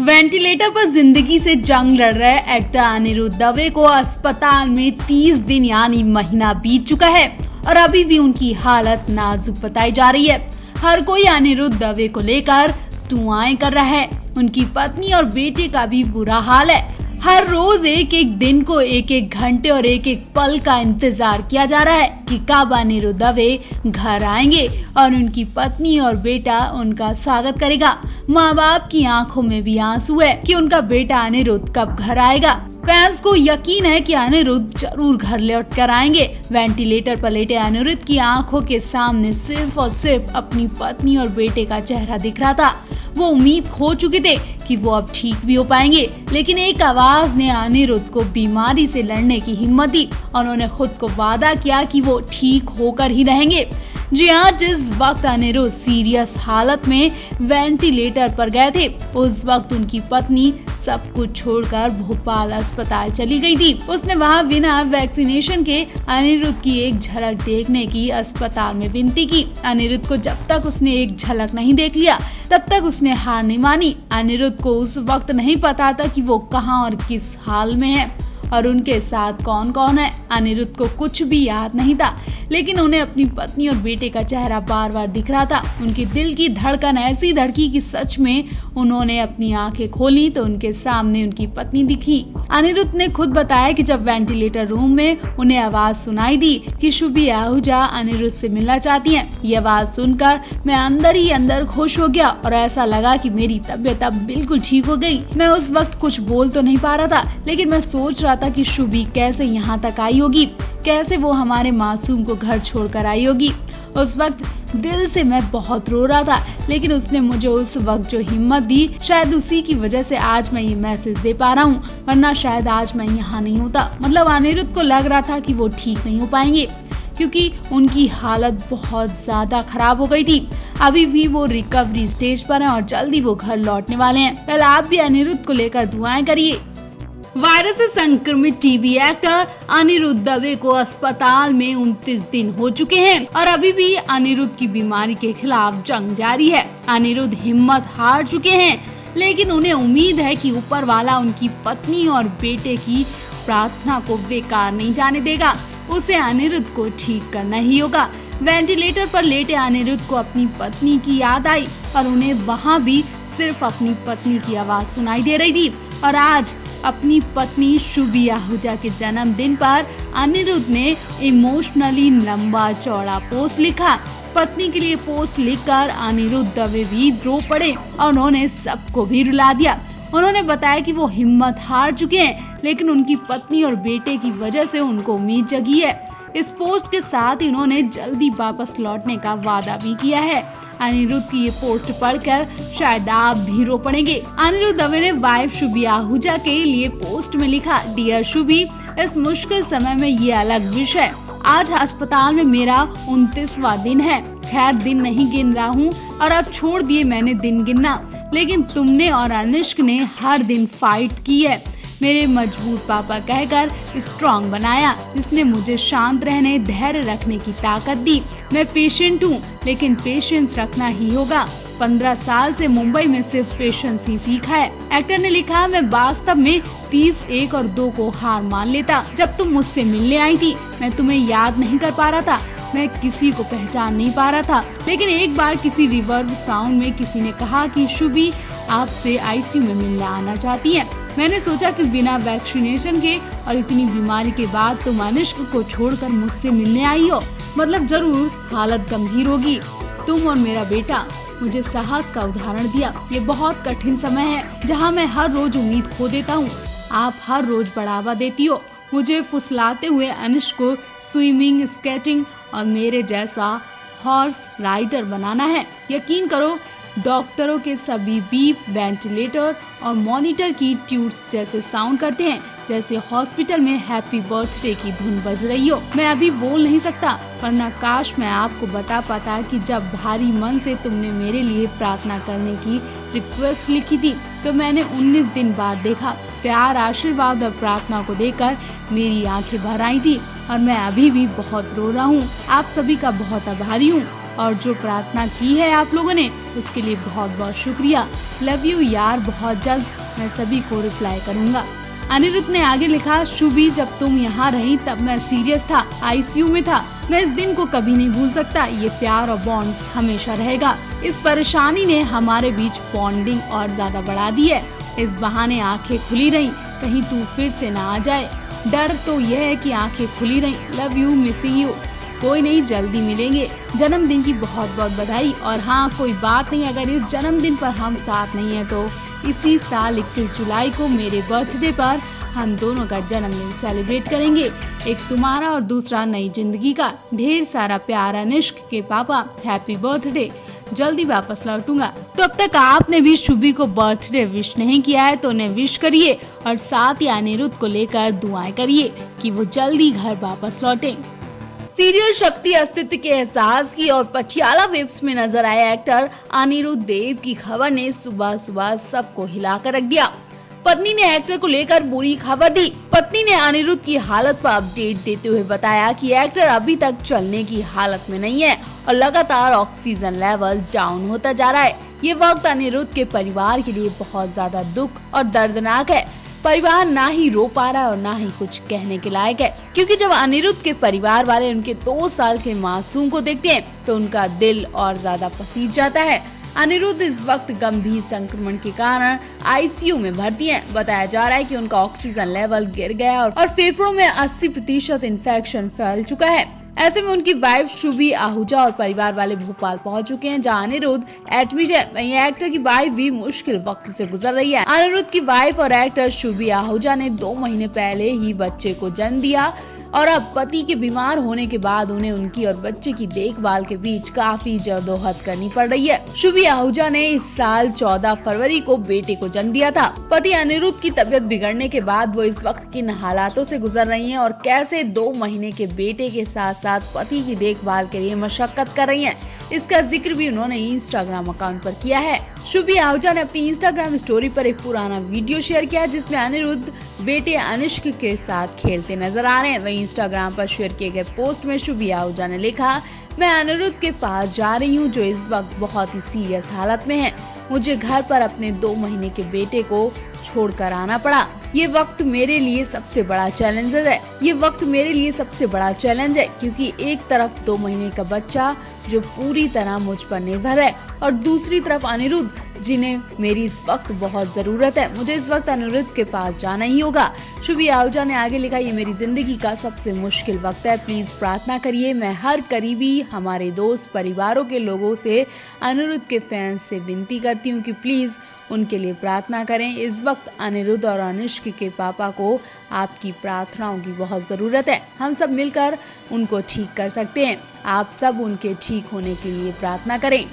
Ventilator पर जिंदगी से जंग लड़ रहे एक्टर अनिरुद्ध दवे को अस्पताल में 30 दिन यानी महीना बीत चुका है और अभी भी उनकी हालत नाजुक बताई जा रही है। हर कोई अनिरुद्ध दवे को लेकर दुआएं कर रहा है। उनकी पत्नी और बेटे का भी बुरा हाल है। हर रोज एक एक दिन को एक एक घंटे और एक एक पल का इंतजार किया जा रहा है कि कब अनिरुद्ध दवे घर आएंगे और उनकी पत्नी और बेटा उनका स्वागत करेगा। माँ बाप की आंखों में भी आंसू है कि उनका बेटा अनिरुद्ध कब घर आएगा। फैंस को यकीन है कि अनिरुद्ध जरूर घर लौट कर आएंगे। वेंटिलेटर पर लेटे अनिरुद्ध की आंखों के सामने सिर्फ और सिर्फ अपनी पत्नी और बेटे का चेहरा दिख रहा था। वो उम्मीद खो चुके थे कि वो अब ठीक भी हो पाएंगे, लेकिन एक आवाज ने अनिरुद्ध को बीमारी से लड़ने की हिम्मत दी और उन्होंने खुद को वादा किया कि वो ठीक होकर ही रहेंगे। जी हाँ, जिस वक्त अनिरुद्ध सीरियस हालत में वेंटिलेटर पर गए थे, उस वक्त उनकी पत्नी सब कुछ छोड़कर भोपाल अस्पताल चली गई थी। उसने वहां बिना वैक्सीनेशन के अनिरुद्ध की एक झलक देखने की अस्पताल में विनती की। अनिरुद्ध को जब तक उसने एक झलक नहीं देख लिया, तब तक उसने हार नहीं मानी। अनिरुद्ध को उस वक्त नहीं पता था कि वो कहां और किस हाल में है और उनके साथ कौन कौन है। अनिरुद्ध को कुछ भी याद नहीं था, लेकिन उन्हें अपनी पत्नी और बेटे का चेहरा बार बार दिख रहा था। उनके दिल की धड़कन ऐसी धड़की कि सच में उन्होंने अपनी आंखें खोली तो उनके सामने उनकी पत्नी दिखी। अनिरुद्ध ने खुद बताया कि जब वेंटिलेटर रूम में उन्हें आवाज सुनाई दी कि शुभी आहूजा अनिरुद्ध से मिलना चाहती हैं। ये आवाज सुनकर मैं अंदर ही अंदर खुश हो गया और ऐसा लगा कि मेरी तबीयत अब बिल्कुल ठीक हो गई। मैं उस वक्त कुछ बोल तो नहीं पा रहा था, लेकिन मैं सोच रहा था कि शुभी कैसे यहाँ तक आई होगी, कैसे वो हमारे मासूम को घर छोड़कर आई होगी। उस वक्त दिल से मैं बहुत रो रहा था, लेकिन उसने मुझे उस वक्त जो हिम्मत दी, शायद उसी की वजह से आज मैं ये मैसेज दे पा रहा हूँ, वरना शायद आज मैं यहाँ नहीं होता। मतलब अनिरुद्ध को लग रहा था कि वो ठीक नहीं हो पाएंगे, क्योंकि उनकी हालत बहुत ज्यादा खराब हो गई थी। अभी भी वो रिकवरी स्टेज पर हैं और जल्दी वो घर लौटने वाले हैं। कल आप भी अनिरुद्ध को लेकर दुआएं करिए। वायरस से संक्रमित टीवी एक्टर अनिरुद्ध दवे को अस्पताल में 29 दिन हो चुके हैं और अभी भी अनिरुद्ध की बीमारी के खिलाफ जंग जारी है। अनिरुद्ध हिम्मत हार चुके हैं, लेकिन उन्हें उम्मीद है कि ऊपर वाला उनकी पत्नी और बेटे की प्रार्थना को बेकार नहीं जाने देगा। उसे अनिरुद्ध को ठीक करना ही होगा। वेंटिलेटर पर लेटे अनिरुद्ध को अपनी पत्नी की याद आई और उन्हें वहाँ भी सिर्फ अपनी पत्नी की आवाज सुनाई दे रही थी। और आज अपनी पत्नी शुभी आहूजा के जन्मदिन पर अनिरुद्ध ने इमोशनली लंबा चौड़ा पोस्ट लिखा। पत्नी के लिए पोस्ट लिखकर अनिरुद्ध दवे भी रो पड़े और उन्होंने सबको भी रुला दिया। उन्होंने बताया कि वो हिम्मत हार चुके हैं, लेकिन उनकी पत्नी और बेटे की वजह से उनको उम्मीद जगी है। इस पोस्ट के साथ ही उन्होंने जल्दी वापस लौटने का वादा भी किया है। अनिरुद्ध की ये पोस्ट पढ़कर शायद आप भी रो पड़ेंगे। अनिरुद्ध दवे ने वाइफ शुभी आहूजा के लिए पोस्ट में लिखा, डियर शुभी, इस मुश्किल समय में ये अलग विषय। आज अस्पताल में मेरा 29वां दिन है। खैर दिन नहीं गिन रहा हूँ और अब छोड़ दिए मैंने दिन गिनना, लेकिन तुमने और अनिष्क ने हर दिन फाइट की है। मेरे मजबूत पापा कहकर स्ट्रॉन्ग बनाया, जिसने मुझे शांत रहने, धैर्य रखने की ताकत दी। मैं पेशेंट हूँ, लेकिन पेशेंस रखना ही होगा। 15 साल से मुंबई में सिर्फ पेशेंस ही सीखा है। एक्टर ने लिखा, मैं वास्तव में 30, 1 और 2 को हार मान लेता। जब तुम मुझसे मिलने आई थी, मैं तुम्हें याद नहीं कर पा रहा था। मैं किसी को पहचान नहीं पा रहा था, लेकिन एक बार किसी रिवर्ब साउंड में किसी ने कहा कि शुभी आपसे आईसीयू में मिलने आना चाहती है। मैंने सोचा कि बिना वैक्सीनेशन के और इतनी बीमारी के बाद तुम अनिष्क को छोड़कर मुझसे मिलने आई हो, मतलब जरूर हालत गंभीर होगी। तुम और मेरा बेटा मुझे साहस का उदाहरण दिया। ये बहुत कठिन समय है, जहाँ मैं हर रोज उम्मीद खो देता हूँ। आप हर रोज बढ़ावा देती हो। मुझे फुसलाते हुए अनिष्क को स्विमिंग, स्केटिंग और मेरे जैसा हॉर्स राइडर बनाना है। यकीन करो, डॉक्टरों के सभी बीप, वेंटिलेटर और मॉनिटर की ट्यूट्स जैसे साउंड करते हैं, जैसे हॉस्पिटल में हैप्पी बर्थडे की धुन बज रही हो। मैं अभी बोल नहीं सकता, वरना काश मैं आपको बता पाता कि जब भारी मन से तुमने मेरे लिए प्रार्थना करने की रिक्वेस्ट लिखी थी, तो मैंने 19 दिन बाद देखा। प्यार, आशीर्वाद और प्रार्थना को देखकर मेरी आंखें भर आई थी और मैं अभी भी बहुत रो रहा हूँ। आप सभी का बहुत आभारी हूँ। और जो प्रार्थना की है आप लोगों ने उसके लिए बहुत बहुत शुक्रिया। लव यू यार, बहुत जल्द मैं सभी को रिप्लाई करूंगा। अनिरुद्ध ने आगे लिखा, शुभी जब तुम यहाँ रही तब मैं सीरियस था, आईसीयू में था। मैं इस दिन को कभी नहीं भूल सकता। ये प्यार और बॉन्ड हमेशा रहेगा। इस परेशानी ने हमारे बीच बॉन्डिंग और ज्यादा बढ़ा दी है। इस बहाने आंखें खुली रही, कहीं तू फिर से ना आ जाए। डर तो यह है कि आंखें खुली रही। Love you, missing you. कोई नहीं, जल्दी मिलेंगे। जन्मदिन की बहुत बहुत बधाई। और हाँ, कोई बात नहीं, अगर इस जन्मदिन पर हम साथ नहीं है तो इसी साल 21 जुलाई को मेरे बर्थडे पर हम दोनों का जन्मदिन सेलिब्रेट करेंगे। एक तुम्हारा और दूसरा नई जिंदगी का। ढेर सारा प्यार, अनिष्क के पापा। Happy birthday. जल्दी वापस लौटूंगा। तो अब तक आपने भी शुभी को बर्थडे विश नहीं किया है तो उन्हें विश करिए और साथ ही अनिरुद्ध को लेकर दुआएं करिए कि वो जल्दी घर वापस लौटे। सीरियल शक्ति अस्तित्व के एहसास की और पटियाला वेब्स में नजर आए एक्टर अनिरुद्ध देव की खबर ने सुबह सुबह सबको हिलाकर रख दिया। पत्नी ने एक्टर को लेकर बुरी खबर दी। पत्नी ने अनिरुद्ध की हालत पर अपडेट देते हुए बताया कि एक्टर अभी तक चलने की हालत में नहीं है और लगातार ऑक्सीजन लेवल डाउन होता जा रहा है। ये वक्त अनिरुद्ध के परिवार के लिए बहुत ज्यादा दुख और दर्दनाक है। परिवार ना ही रो पा रहा है और ना ही कुछ कहने के लायक है, क्योंकि जब अनिरुद्ध के परिवार वाले उनके 2 साल के मासूम को देखते हैं तो उनका दिल और ज्यादा पसीज जाता है। अनिरुद्ध इस वक्त गंभीर संक्रमण के कारण आईसीयू में भर्ती हैं। बताया जा रहा है कि उनका ऑक्सीजन लेवल गिर गया और फेफड़ों में 80% इन्फेक्शन फैल चुका है। ऐसे में उनकी वाइफ शुभी आहूजा और परिवार वाले भोपाल पहुंच चुके हैं, जहां अनिरुद्ध एडमिट है। वहीं एक्टर की वाइफ भी मुश्किल वक्त से गुजर रही है। अनिरुद्ध की वाइफ और एक्टर शुभी आहूजा ने 2 महीने पहले ही बच्चे को जन्म दिया और अब पति के बीमार होने के बाद उन्हें उनकी और बच्चे की देखभाल के बीच काफी जद्दोजहद करनी पड़ रही है। शुभी आहूजा ने इस साल 14 फरवरी को बेटे को जन्म दिया था। पति अनिरुद्ध की तबीयत बिगड़ने के बाद वो इस वक्त किन हालातों से गुजर रही हैं और कैसे 2 महीने के बेटे के साथ साथ पति की देखभाल के लिए मशक्कत कर रही हैं, इसका जिक्र भी उन्होंने इंस्टाग्राम अकाउंट पर किया है। शुभी आहूजा ने अपनी इंस्टाग्राम स्टोरी पर एक पुराना वीडियो शेयर किया जिसमें अनिरुद्ध बेटे अनिष्क के साथ खेलते नजर आ रहे हैं। वहीं इंस्टाग्राम पर शेयर किए गए पोस्ट में शुभी आहूजा ने लिखा, मैं अनिरुद्ध के पास जा रही हूँ जो इस वक्त बहुत ही सीरियस हालत में है। मुझे घर पर अपने 2 महीने के बेटे को छोड़कर आना पड़ा। ये वक्त मेरे लिए सबसे बड़ा चैलेंज है। क्योंकि एक तरफ 2 महीने का बच्चा जो पूरी तरह मुझ पर निर्भर है और दूसरी तरफ अनिरुद्ध जिन्हें मेरी इस वक्त बहुत जरूरत है। मुझे इस वक्त अनिरुद्ध के पास जाना ही होगा। शुभी आहूजा ने आगे लिखा, ये मेरी जिंदगी का सबसे मुश्किल वक्त है, प्लीज प्रार्थना करिए। मैं हर करीबी, हमारे दोस्त, परिवारों के लोगों से, अनिरुद्ध के फैंस से विनती करती हूँ कि प्लीज उनके लिए प्रार्थना करें। इस वक्त अनिरुद्ध और अनिष्क के पापा को आपकी प्रार्थनाओं की बहुत जरूरत है। हम सब मिलकर उनको ठीक कर सकते हैं। आप सब उनके ठीक होने के लिए प्रार्थना करें।